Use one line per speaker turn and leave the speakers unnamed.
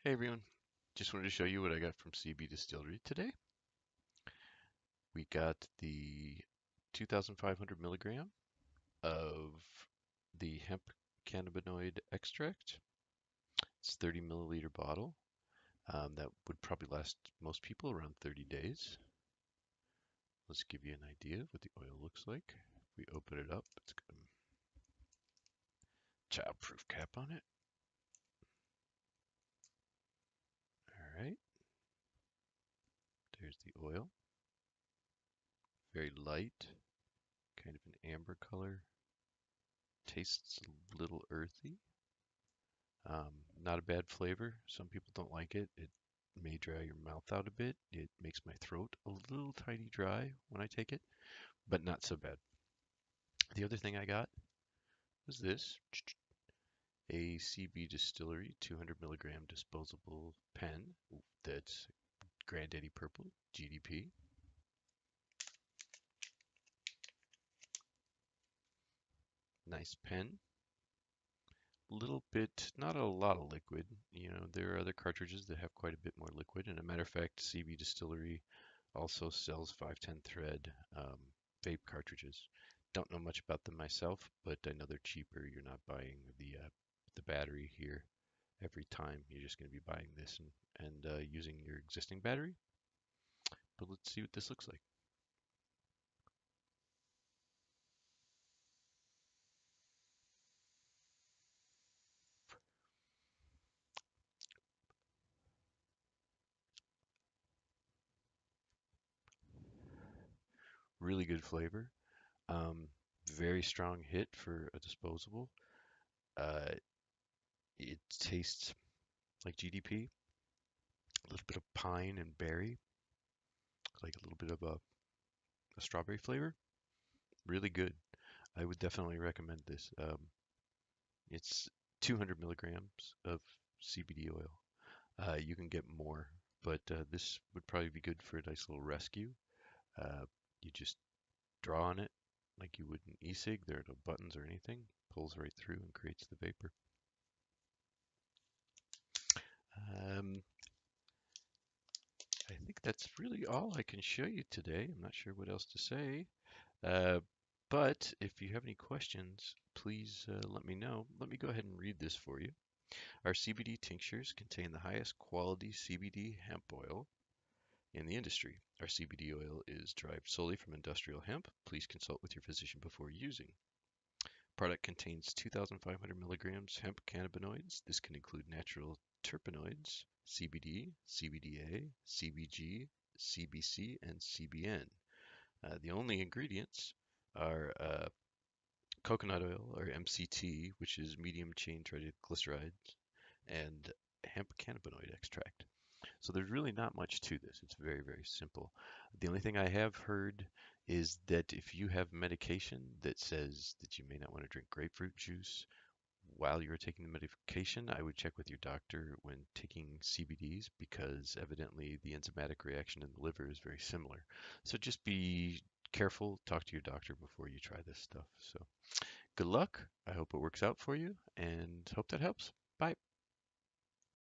Hey everyone, just wanted to show you what I got from CBDistillery today. We got the 2,500 milligram of the hemp cannabinoid extract. It's 30 milliliter bottle. That would probably last most people around 30 days. Let's give you an idea of what the oil looks like. If we open it up, it's got a child-proof cap on it. All right, there's the oil. Very light, kind of an amber color. Tastes a little earthy. Not a bad flavor. Some people don't like it. It may dry your mouth out a bit. It makes my throat a little tiny dry when I take it, but not so bad. The other thing I got was this, a CBDistillery 200 milligram disposable pen that's Granddaddy Purple GDP. Nice pen. Little bit, not a lot of liquid. There are other cartridges that have quite a bit more liquid. And a matter of fact, CBDistillery also sells 510 thread vape cartridges. Don't know much about them myself, but I know they're cheaper. You're not buying the battery here every time. You're just going to be buying this and using your existing battery. But let's see what this looks like. Really good flavor. Um, Very strong hit for a disposable. Uh, it tastes like GDP, a little bit of pine and berry, like a little bit of a strawberry flavor. Really good. I would definitely recommend this. It's 200 milligrams of CBD oil. You can get more, but this would probably be good for a nice little rescue. Uh, you just draw on it like you would an e-cig. There are no buttons or anything. Pulls right through and creates the vapor. Um, I think that's really all I can show you today. I'm not sure what else to say. Uh, but if you have any questions, please let me know. Let me go ahead and read this for you. Our CBD tinctures contain the highest quality CBD hemp oil in the industry. Our CBD oil is derived solely from industrial hemp. Please consult with your physician before using. Product contains 2,500 milligrams hemp cannabinoids. This can include natural terpenoids, CBD, CBDA, CBG, CBC, and CBN. The only ingredients are coconut oil, or MCT, which is medium chain triglycerides, and hemp cannabinoid extract. So there's really not much to this. It's very, very simple. The only thing I have heard is that if you have medication that says that you may not want to drink grapefruit juice while you're taking the medication, I would check with your doctor when taking CBDs because evidently the enzymatic reaction in the liver is very similar. So just be careful, talk to your doctor before you try this stuff. So good luck. I hope it works out for you and hope that helps. Bye.